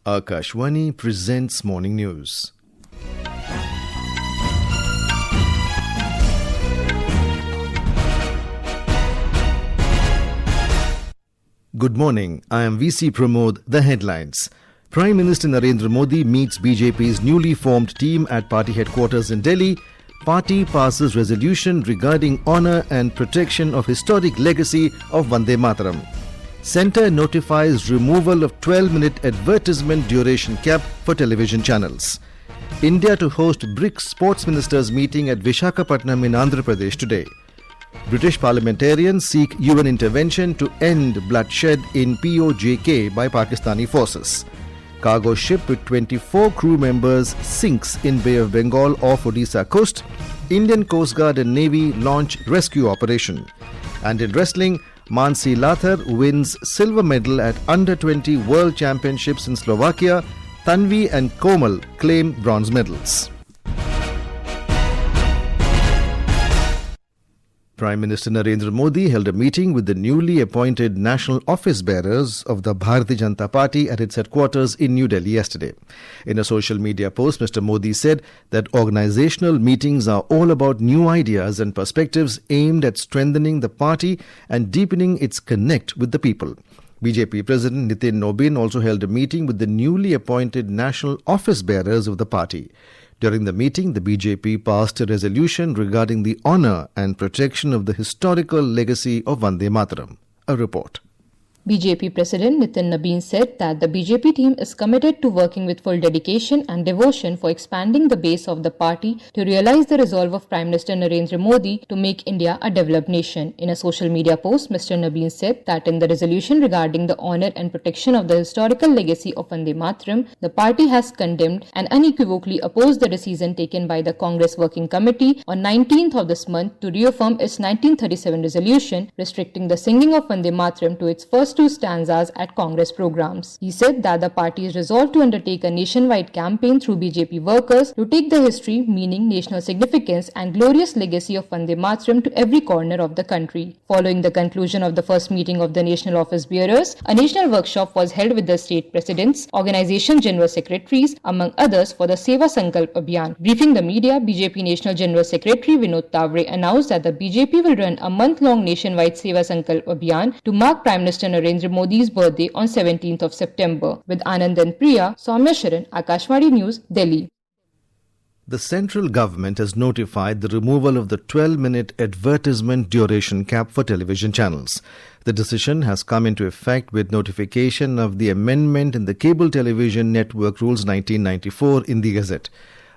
Akashwani presents Morning News. Good morning. I am VC Pramod. The headlines. Prime Minister Narendra Modi meets BJP's newly formed team at party headquarters in Delhi. Party passes resolution regarding honour and protection of historic legacy of Vande Mataram. Centre notifies removal of 12-minute advertisement duration cap for television channels. India to host BRICS sports ministers meeting at Visakhapatnam in Andhra Pradesh today. British parliamentarians seek UN intervention to end bloodshed in PoJK by Pakistani forces. Cargo ship with 24 crew members sinks in Bay of Bengal off Odisha coast. Indian Coast Guard and Navy launch rescue operation. And in wrestling, Mansi Lather wins silver medal at Under-20 World Championships in Slovakia. Tanvi and Komal claim bronze medals. Prime Minister Narendra Modi held a meeting with the newly appointed national office bearers of the Bharatiya Janata Party at its headquarters in New Delhi yesterday. In a social media post, Mr. Modi said that organizational meetings are all about new ideas and perspectives aimed at strengthening the party and deepening its connect with the people. BJP President Nitin Nobin also held a meeting with the newly appointed national office bearers of the party. During the meeting, the BJP passed a resolution regarding the honour and protection of the historical legacy of Vande Mataram. A report. BJP President Nitin Nobin said that the BJP team is committed to working with full dedication and devotion for expanding the base of the party to realize the resolve of Prime Minister Narendra Modi to make India a developed nation. In a social media post, Mr. Nobin said that in the resolution regarding the honour and protection of the historical legacy of Vande Mataram, the party has condemned and unequivocally opposed the decision taken by the Congress Working Committee on 19th of this month to reaffirm its 1937 resolution restricting the singing of Vande Mataram to its first two stanzas at Congress programs. He said that the party is resolved to undertake a nationwide campaign through BJP workers to take the history, meaning, national significance and glorious legacy of Vande Mataram to every corner of the country. Following the conclusion of the first meeting of the national office bearers, a national workshop was held with the state presidents, organization general secretaries, among others, for the Seva Sankalp Abhiyan. Briefing the media, BJP National General Secretary Vinod Tavre announced that the BJP will run a month-long nationwide Seva Sankalp Abhiyan to mark Prime Minister Narendra Modi's birthday on 17th of September. With Anand and Priya, Soumya Sharan, Akashwani News, Delhi. The central government has notified the removal of the 12-minute advertisement duration cap for television channels. The decision has come into effect with notification of the amendment in the Cable Television Network Rules 1994 in the Gazette.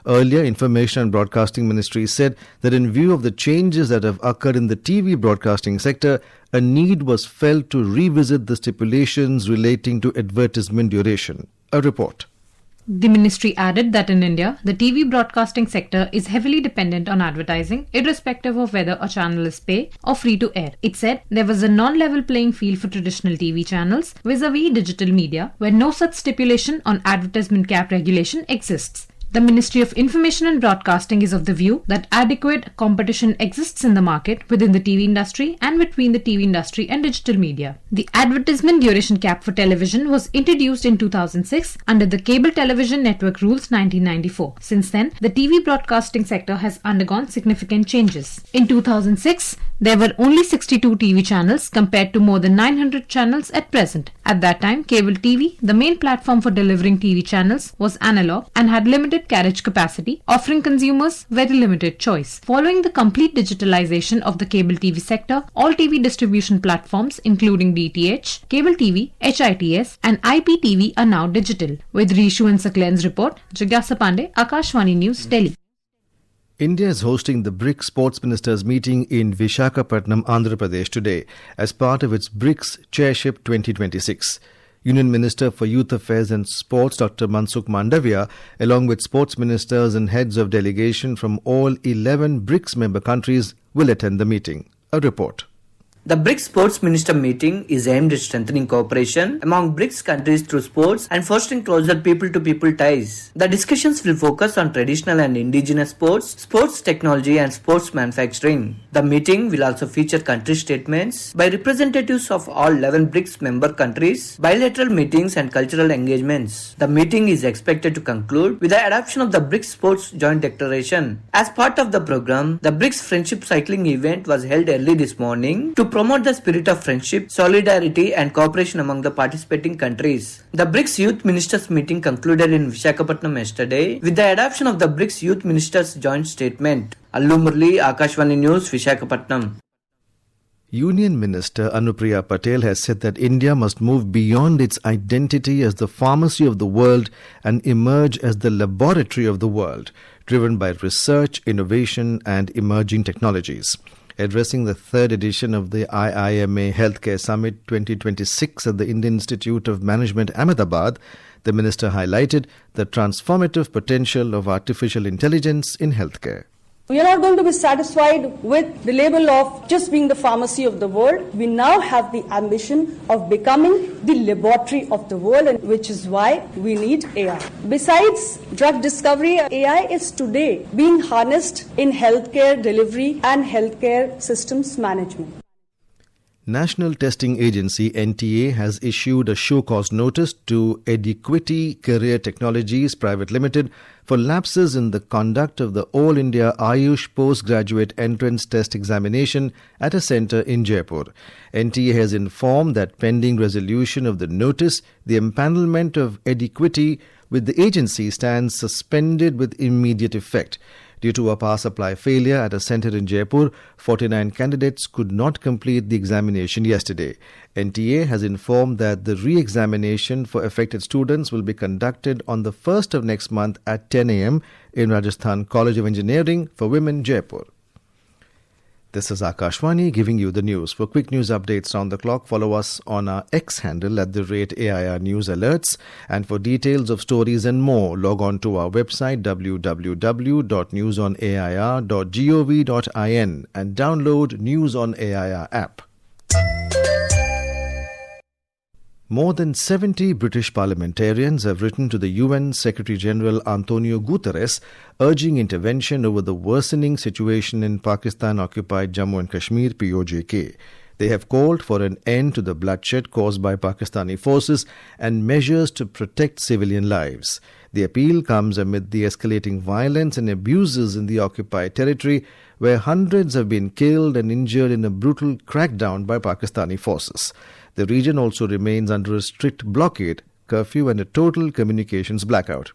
Earlier, Information and Broadcasting Ministry said that in view of the changes that have occurred in the TV broadcasting sector, a need was felt to revisit the stipulations relating to advertisement duration. A report. The ministry added that in India, the TV broadcasting sector is heavily dependent on advertising, irrespective of whether a channel is pay or free to air. It said there was a non-level playing field for traditional TV channels vis-a-vis digital media, where no such stipulation on advertisement cap regulation exists. The Ministry of Information and Broadcasting is of the view that adequate competition exists in the market within the TV industry and between the TV industry and digital media. The advertisement duration cap for television was introduced in 2006 under the Cable Television Network Rules 1994. Since then, the TV broadcasting sector has undergone significant changes. In 2006, there were only 62 TV channels compared to more than 900 channels at present. At that time, cable TV, the main platform for delivering TV channels, was analog and had limited carriage capacity, offering consumers very limited choice. Following the complete digitalization of the cable TV sector, all TV distribution platforms including DTH, cable TV, HITS and IPTV are now digital. With Rishu and Saklen's report, Jigyasa Pandey, Akashwani News, Delhi. India is hosting the BRICS sports ministers meeting in Visakhapatnam, Andhra Pradesh today as part of its BRICS Chairship 2026. Union Minister for Youth Affairs and Sports Dr. Mansukh Mandavia, along with sports ministers and heads of delegation from all 11 BRICS member countries, will attend the meeting. A report. The BRICS Sports Minister meeting is aimed at strengthening cooperation among BRICS countries through sports and fostering closer people-to-people ties. The discussions will focus on traditional and indigenous sports, sports technology and sports manufacturing. The meeting will also feature country statements by representatives of all 11 BRICS member countries, bilateral meetings and cultural engagements. The meeting is expected to conclude with the adoption of the BRICS Sports Joint Declaration. As part of the program, the BRICS Friendship Cycling event was held early this morning to promote the spirit of friendship, solidarity and cooperation among the participating countries. The BRICS Youth Ministers meeting concluded in Visakhapatnam yesterday with the adoption of the BRICS Youth Ministers Joint Statement. Allu Murli, Akashvani News, Visakhapatnam. Union Minister Anupriya Patel has said that India must move beyond its identity as the pharmacy of the world and emerge as the laboratory of the world, driven by research, innovation and emerging technologies. Addressing the third edition of the IIMA Healthcare Summit 2026 at the Indian Institute of Management, Ahmedabad, the minister highlighted the transformative potential of artificial intelligence in healthcare. We are not going to be satisfied with the label of just being the pharmacy of the world. We now have the ambition of becoming the laboratory of the world, and which is why we need AI. Besides drug discovery, AI is today being harnessed in healthcare delivery and healthcare systems management. National Testing Agency NTA has issued a show cause notice to Equity Career Technologies Private Limited for lapses in the conduct of the All India Ayush Postgraduate Entrance Test Examination at a centre in Jaipur. NTA has informed that pending resolution of the notice, the empanelment of Equity with the agency stands suspended with immediate effect. Due to a power supply failure at a centre in Jaipur, 49 candidates could not complete the examination yesterday. NTA has informed that the re-examination for affected students will be conducted on the 1st of next month at 10 a.m. in Rajasthan College of Engineering for Women, Jaipur. This is Akashvani giving you the news. For quick news updates round the clock, follow us on our X handle at @AIR News Alerts. And for details of stories and more, log on to our website www.newsonair.gov.in and download News on AIR app. More than 70 British parliamentarians have written to the UN Secretary-General Antonio Guterres urging intervention over the worsening situation in Pakistan-occupied Jammu and Kashmir (PoJK). They have called for an end to the bloodshed caused by Pakistani forces and measures to protect civilian lives. The appeal comes amid the escalating violence and abuses in the occupied territory, where hundreds have been killed and injured in a brutal crackdown by Pakistani forces. The region also remains under a strict blockade, curfew and a total communications blackout.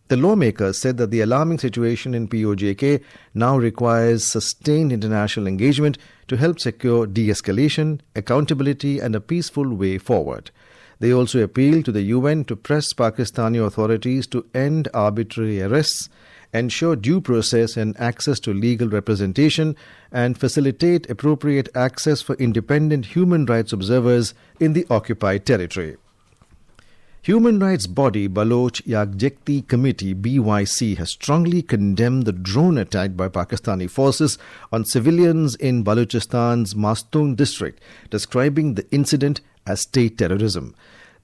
The lawmakers said that the alarming situation in PoJK now requires sustained international engagement to help secure de-escalation, accountability and a peaceful way forward. They also appealed to the UN to press Pakistani authorities to end arbitrary arrests, ensure due process and access to legal representation, and facilitate appropriate access for independent human rights observers in the occupied territory. Human rights body Baloch Yagjekti Committee BYC has strongly condemned the drone attack by Pakistani forces on civilians in Balochistan's Mastung district, describing the incident as state terrorism.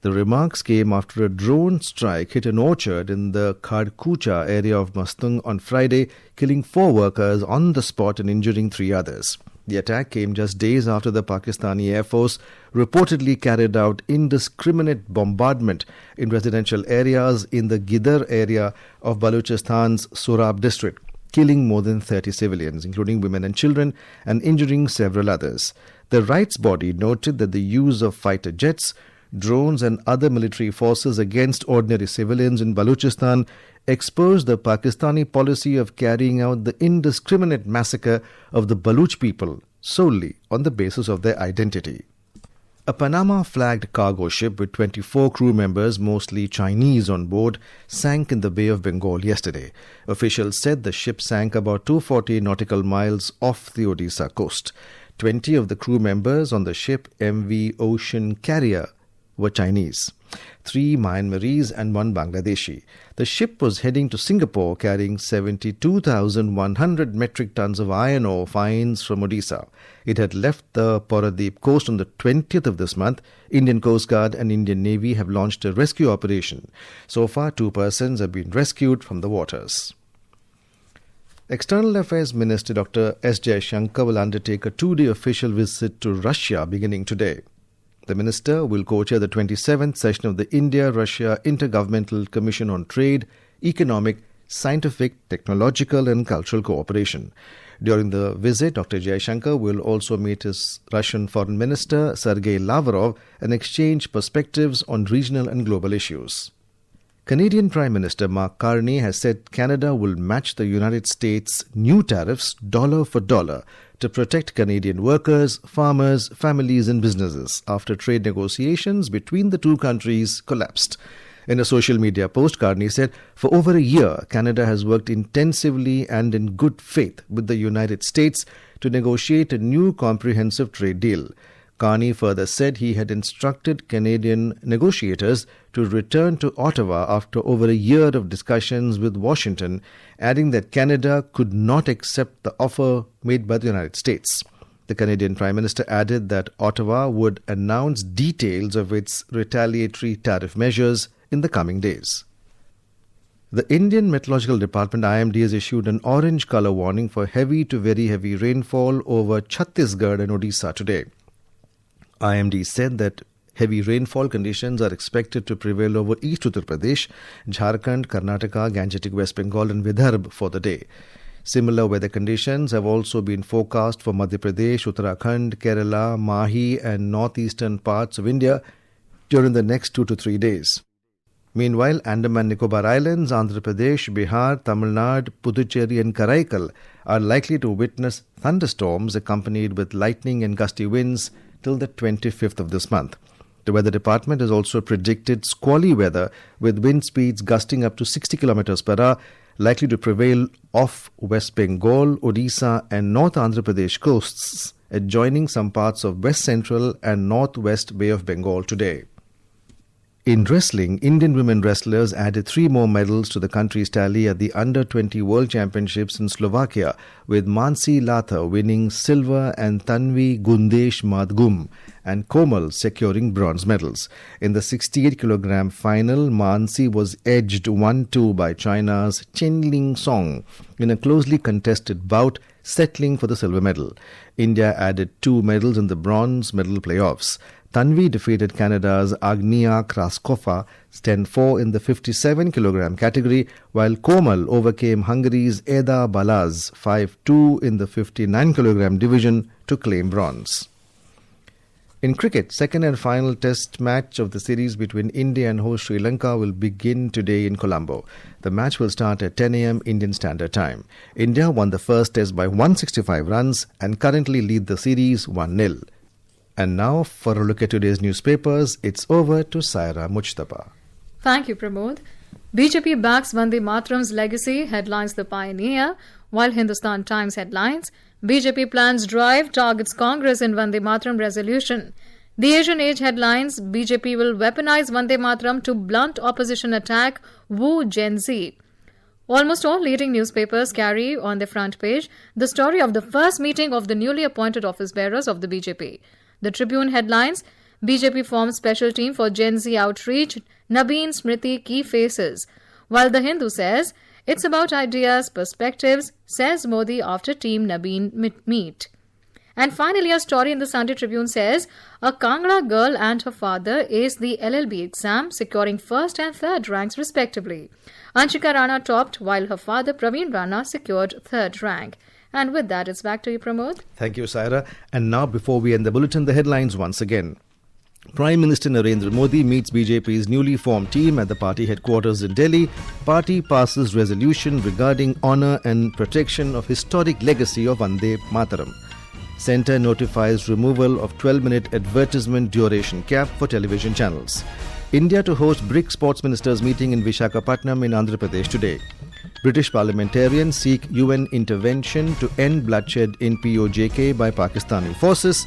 The remarks came after a drone strike hit an orchard in the Khadkucha area of Mastung on Friday, killing 4 workers on the spot and injuring 3 others. The attack came just days after the Pakistani Air Force reportedly carried out indiscriminate bombardment in residential areas in the Gidar area of Balochistan's Sorab district, killing more than 30 civilians, including women and children, and injuring several others. The rights body noted that the use of fighter jets, drones and other military forces against ordinary civilians in Balochistan exposed the Pakistani policy of carrying out the indiscriminate massacre of the Baloch people solely on the basis of their identity. A Panama-flagged cargo ship with 24 crew members, mostly Chinese on board, sank in the Bay of Bengal yesterday. Officials said the ship sank about 240 nautical miles off the Odisha coast. 20 of the crew members on the ship MV Ocean Carrier were Chinese. 3 Myanmarese and 1 Bangladeshi. The ship was heading to Singapore carrying 72,100 metric tons of iron ore fines from Odisha. It had left the Paradip coast on the 20th of this month. Indian Coast Guard and Indian Navy have launched a rescue operation. So far, 2 persons have been rescued from the waters. External Affairs Minister Dr. S. Jaishankar will undertake a 2-day official visit to Russia beginning today. The minister will co-chair the 27th session of the India-Russia Intergovernmental Commission on Trade, Economic, Scientific, Technological and Cultural Cooperation. During the visit, Dr. Jaishankar will also meet his Russian Foreign Minister Sergei Lavrov and exchange perspectives on regional and global issues. Canadian Prime Minister Mark Carney has said Canada will match the United States' new tariffs dollar for dollar to protect Canadian workers, farmers, families and businesses after trade negotiations between the two countries collapsed. In a social media post, Carney said, "For over a year, Canada has worked intensively and in good faith with the United States to negotiate a new comprehensive trade deal." Carney further said he had instructed Canadian negotiators to return to Ottawa after over a year of discussions with Washington, adding that Canada could not accept the offer made by the United States. The Canadian Prime Minister added that Ottawa would announce details of its retaliatory tariff measures in the coming days. The Indian Meteorological Department IMD has issued an orange colour warning for heavy to very heavy rainfall over Chhattisgarh and Odisha today. IMD said that heavy rainfall conditions are expected to prevail over East Uttar Pradesh, Jharkhand, Karnataka, Gangetic West Bengal and Vidarbha for the day. Similar weather conditions have also been forecast for Madhya Pradesh, Uttarakhand, Kerala, Mahi and northeastern parts of India during the next 2 to 3 days. Meanwhile, Andaman Nicobar Islands, Andhra Pradesh, Bihar, Tamil Nadu, Puducherry and Karaikal are likely to witness thunderstorms accompanied with lightning and gusty winds till the 25th of this month. The Weather Department has also predicted squally weather with wind speeds gusting up to 60 km per hour likely to prevail off West Bengal, Odisha and North Andhra Pradesh coasts, adjoining some parts of West Central and Northwest Bay of Bengal today. In wrestling, Indian women wrestlers added 3 more medals to the country's tally at the Under-20 World Championships in Slovakia, with Mansi Lather winning silver and Tanvi Madgum and Komal securing bronze medals. In the 68kg final, Mansi was edged 1-2 by China's Chen Ling Song in a closely contested bout, settling for the silver medal. India added 2 medals in the bronze medal playoffs. Tanvi defeated Canada's Agnia Kraskova 10-4 in the 57kg category, while Komal overcame Hungary's Eda Balaz 5-2 in the 59kg division to claim bronze. In cricket, second and final test match of the series between India and host Sri Lanka will begin today in Colombo. The match will start at 10 a.m. Indian Standard Time. India won the first test by 165 runs and currently lead the series 1-0. And now, for a look at today's newspapers, it's over to Saira Mujtaba. Thank you, Pramod. BJP backs Vande Mataram's legacy, headlines The Pioneer, while Hindustan Times headlines, BJP plans drive, targets Congress in Vande Mataram resolution. The Asian Age headlines, BJP will weaponize Vande Mataram to blunt opposition attack, woo Gen Z. Almost all leading newspapers carry on their front page the story of the first meeting of the newly appointed office bearers of the BJP. The Tribune headlines, BJP forms special team for Gen Z outreach, Nabeen Smriti key faces. While The Hindu says, it's about ideas, perspectives, says Modi after Team Nabeen meet. And finally, a story in the Sunday Tribune says, a Kangra girl and her father aced the LLB exam, securing first and third ranks respectively. Anshika Rana topped, while her father Praveen Rana secured third rank. And with that, it's back to you, Pramod. Thank you, Saira. And now, before we end the bulletin, the headlines once again. Prime Minister Narendra Modi meets BJP's newly formed team at the party headquarters in Delhi. Party passes resolution regarding honour and protection of historic legacy of Vande Mataram. Centre notifies removal of 12-minute advertisement duration cap for television channels. India to host BRICS sports ministers meeting in Visakhapatnam in Andhra Pradesh today. British parliamentarians seek UN intervention to end bloodshed in PoJK by Pakistani forces.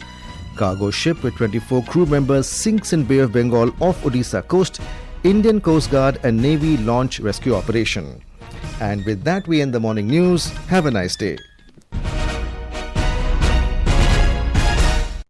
Cargo ship with 24 crew members sinks in Bay of Bengal off Odisha coast. Indian Coast Guard and Navy launch rescue operation. And with that, we end the morning news. Have a nice day.